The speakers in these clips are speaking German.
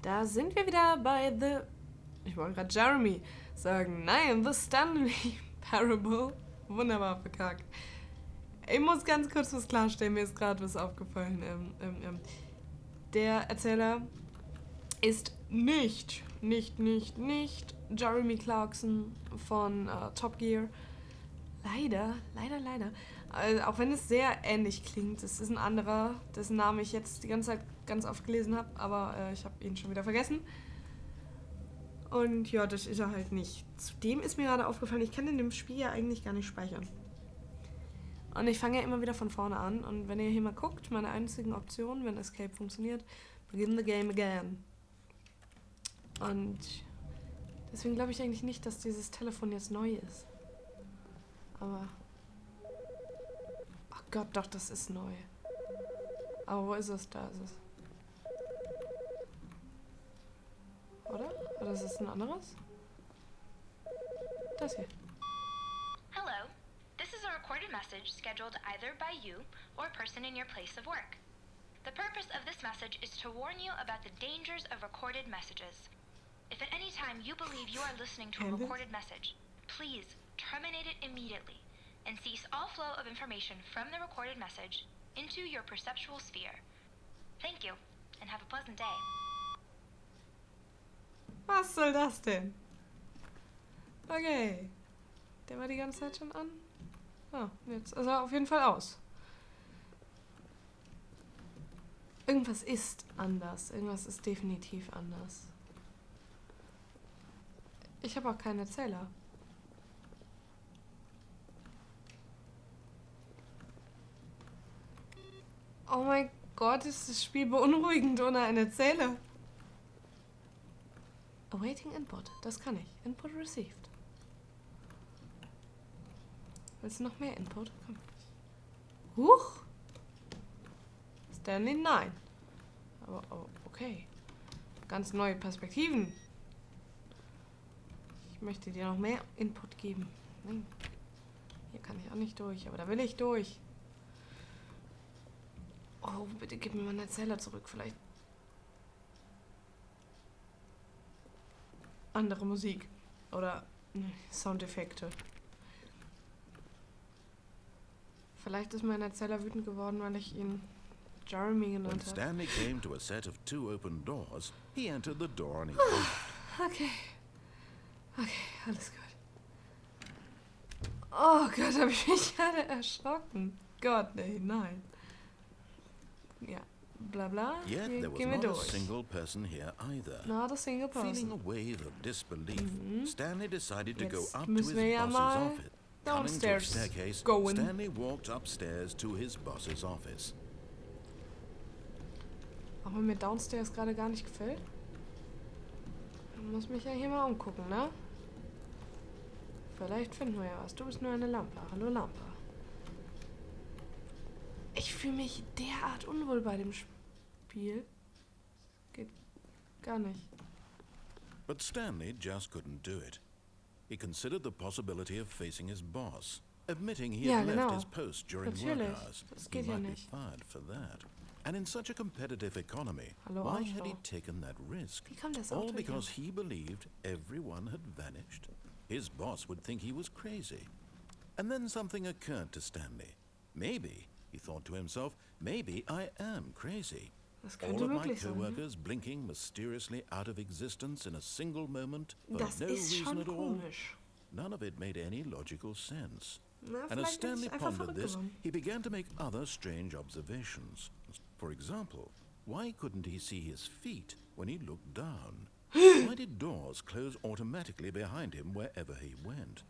Da sind wir wieder bei ich wollte gerade Jeremy sagen. Nein, The Stanley Parable. Wunderbar verkackt. Ich muss ganz kurz was klarstellen, mir ist gerade was aufgefallen. Der Erzähler ist nicht Jeremy Clarkson von Top Gear. Leider. Also, auch wenn es sehr ähnlich klingt. Es ist ein anderer, dessen Namen ich jetzt die ganze Zeit ganz oft gelesen habe, aber ich habe ihn schon wieder vergessen. Und ja, das ist er halt nicht. Zudem ist mir gerade aufgefallen, ich kann in dem Spiel ja eigentlich gar nicht speichern. Und ich fange ja immer wieder von vorne an. Und wenn ihr hier mal guckt, meine einzigen Optionen, wenn Escape funktioniert, begin the game again. Und deswegen glaube ich eigentlich nicht, dass dieses Telefon jetzt neu ist. Aber... Oh Gott, doch, das ist neu. Aber wo ist es? Da ist es. Oder ist es ein anderes? Das hier. Hello. This is a recorded message scheduled either by you or a person in your place of work. The purpose of this message is to warn you about the dangers of recorded messages. If at any time you believe you are listening to a recorded message, please terminate it immediately and cease all flow of information from the recorded message into your perceptual sphere. Thank you, and have a pleasant day. Was soll das denn? Okay. Der war die ganze Zeit schon an. Ah, jetzt ist er auf jeden Fall aus. Irgendwas ist anders. Irgendwas ist definitiv anders. Ich habe auch keinen Erzähler. Oh mein Gott, ist das Spiel beunruhigend ohne einen Erzähler. Awaiting Input. Das kann ich. Input received. Willst du noch mehr Input? Komm. Huch! Stanley, nein. Aber okay. Ganz neue Perspektiven. Ich möchte dir noch mehr Input geben. Nein. Hier kann ich auch nicht durch, aber da will ich durch. Oh, bitte gib mir meinen Erzähler zurück. Vielleicht andere Musik. Oder Soundeffekte. Vielleicht ist mein Erzähler wütend geworden, weil ich ihn Jeremy genannt habe. Stanley came to a set of 2 open doors. He entered the door and he closed. Okay, alles gut. Oh Gott, habe ich mich gerade erschrocken. Gott, nein. Ja, bla bla. Yet there was Gehen wir not a durch. single person here either. Not a single Feeling a person. wave of disbelief, Stanley decided to go Jetzt up to müssen his wir ja boss's mal office. Coming to a downstairs staircase, going. Stanley walked upstairs to his boss's office. Auch wenn mir Downstairs gerade gar nicht gefällt. Ich muss mich ja hier mal umgucken, ne? Vielleicht finden wir ja was. Du bist nur eine Lampe. Hallo Lampe. Ich fühle mich derart unwohl bei dem Spiel. Geht gar nicht. But Stanley just couldn't do it. He considered the possibility of facing his boss, admitting he had left his post during work hours. Das He geht ja might be nicht. fired for that. And in such a competitive economy, Hallo, why Auto. had he taken that risk? Wie kam das All Auto because hier? he believed everyone had vanished. His boss would think he was crazy. And then something occurred to Stanley. Maybe, he thought to himself, maybe I am crazy. Das All könnte of my möglich sein. Ne? co-workers blinking mysteriously out of existence in a single moment for Das no ist reason schon at all. komisch. None of it made any logical sense. Na, And as vielleicht bin Stanley ich einfach pondered verrückt this, geworden. he began to make other strange observations. For example, why couldn't he see his feet when he looked down? Why did doors close automatically behind him wherever he went?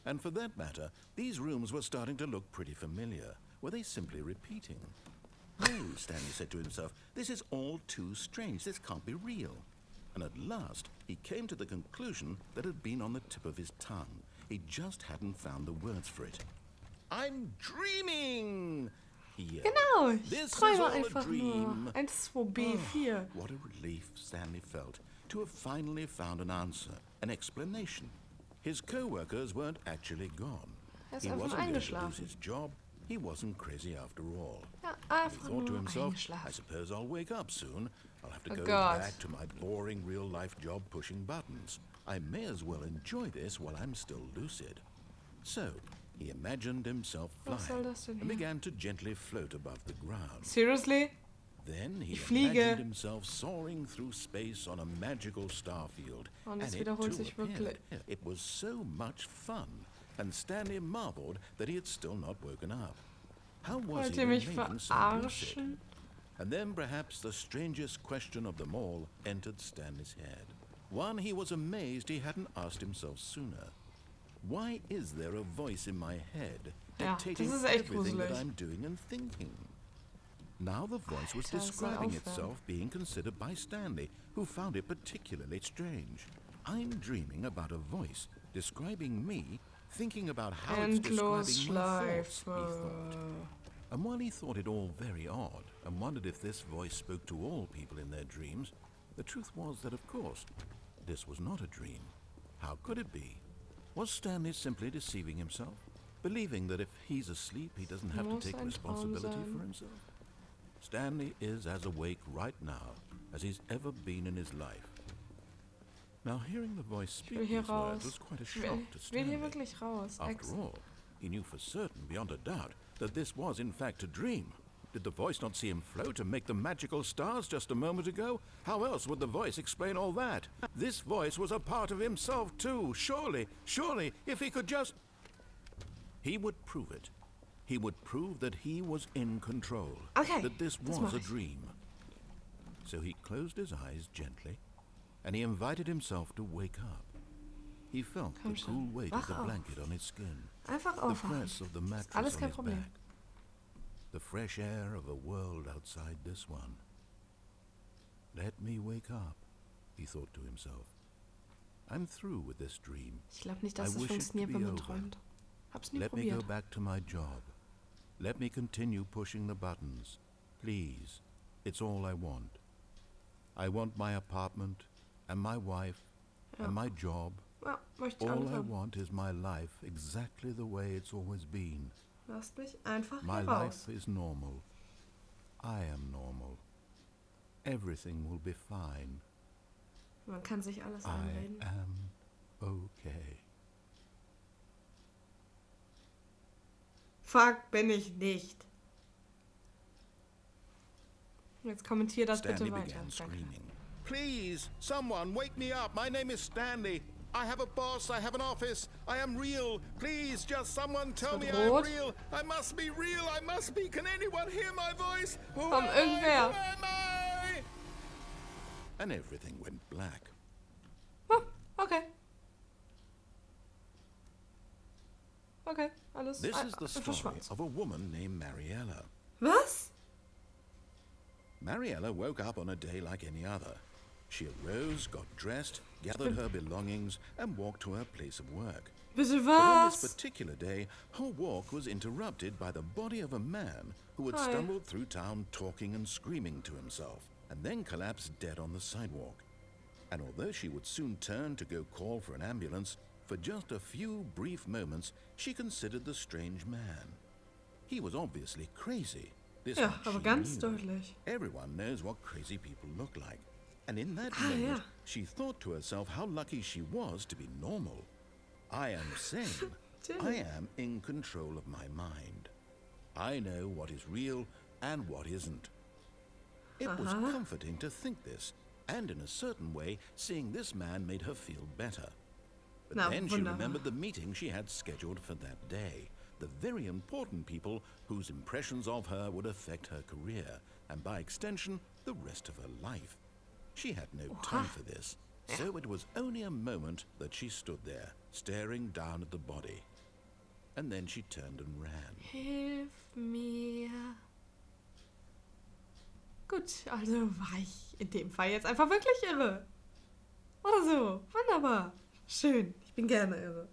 And for that matter, these rooms were starting to look pretty familiar. Were they simply repeating? No, Stanley said to himself, this is all too strange. This can't be real. And at last, he came to the conclusion that had been on the tip of his tongue. He just hadn't found the words for it. I'm dreaming! He yelled. Genau, ich This is träume all a einfach dream. nur. 1, 2, B, 4. What a relief Stanley felt to have finally found an answer, an explanation. His co-workers weren't actually gone. Er ist He einfach wasn't going to lose eingeschlafen. his job. He wasn't crazy after all. Ja, He einfach thought to nur himself, I eingeschlafen. suppose I'll wake up soon. I'll have to Oh, go God. back to my boring real-life job pushing buttons. I may as well enjoy this while I'm still lucid. So, he imagined himself Was soll flying das denn and hier? began to gently float above the ground. Seriously? Then he Ich fliege. imagined himself soaring through space on a magical starfield. Und es and wiederholt it too sich appeared. wirklich. It was so much fun, and Stanley marveled that he had still not woken up. How was Wollt he ihr mich remaining so lucid? verarschen? And then perhaps the strangest question of them all entered Stanley's head. One he was amazed he hadn't asked himself sooner. Why is there a voice in my head Ja, dictating das ist echt everything that gruselig. I'm doing and thinking? Now the voice was Alter, das soll describing aufhören. itself being considered by Stanley, who found it particularly strange. I'm dreaming about a voice describing me, thinking about how it's describing my thoughts, he thought. Endlosschleife. And while he thought it all very odd, and wondered if this voice spoke to all people in their dreams, the truth was that, of course, this was not a dream. How could it be? Was Stanley simply deceiving himself, believing that if he's asleep, he doesn't have to Muss take ein Traum responsibility sein. for himself? Stanley is as awake right now as he's ever been in his life. Now, hearing the voice Ich will speak hier these words raus. was quite a Ich shock will, to ich will hier Stanley. wirklich raus. After Ex. all, he knew for certain, beyond a doubt, that this was in fact a dream. Did the voice not see him float and make the magical stars just a moment ago? How else would the voice explain all that? This voice was a part of himself too. Surely, if he could just... He would prove it. He would prove that he was in control. Okay, That this das was mach a ich. dream. So he closed his eyes gently, and he invited himself to wake up. He felt Komm the schon. cool weight of Wach the auf. blanket on his skin. Einfach The aufwachen. press of the mattress Alles on kein his Problem. back. The fresh air of a world outside this one. Let me wake up, he thought to himself. I'm through with this dream. Ich glaube nicht, dass I es wish it funktioniert, to wenn be man over. träumt. Hab's nie Let me go probiert. back to my job. Let me continue pushing the buttons. Please, it's all I want. I want my apartment, and my wife, Ja. and my job. Ja, möchte ich All alles I haben. want is my life exactly the way it's always been. Lasst mich einfach My hier raus. life is normal. I am normal. Everything will be fine. Man kann sich alles I einreden. am okay. Fuck, bin ich nicht. Jetzt kommentier das Stanley bitte weiter. began Danke. screaming. Please, someone, wake me up. My name is Stanley. I have a boss. I have an office. I am real. Please, just someone tell me I am Rot. real. I must be real. I must be. Can anyone hear my voice? Who Komm, am irgendwer. I? Who am I? And everything went black. Ah, okay. Okay, alles This is the story verschwand. of a woman named Mariella. Was? Mariella woke up on a day like any other. She arose, got dressed, gathered her belongings, and walked to her place of work. Bitte But on this was? particular day, her walk was interrupted by the body of a man who had Hi. stumbled through town talking and screaming to himself, and then collapsed dead on the sidewalk. And although she would soon turn to go call for an ambulance, for just a few brief moments she considered the strange man. He was obviously crazy. This Ja, much aber she ganz knew. deutlich. Everyone knows what crazy people look like. And in that Ah, moment, yeah. she thought to herself how lucky she was to be normal. I am sane. I am in control of my mind. I know what is real and what isn't. It was comforting to think this, and in a certain way, seeing this man made her feel better. But Na, then she wunderbar. remembered the meeting she had scheduled for that day. The very important people whose impressions of her would affect her career, and by extension, the rest of her life. She had no time for this, so it was only a moment that she stood there, staring down at the body. And then she turned and ran. Hilf mir. Gut, also war ich in dem Fall jetzt einfach wirklich irre. Oder so. Wunderbar. Schön. Ich bin gerne irre.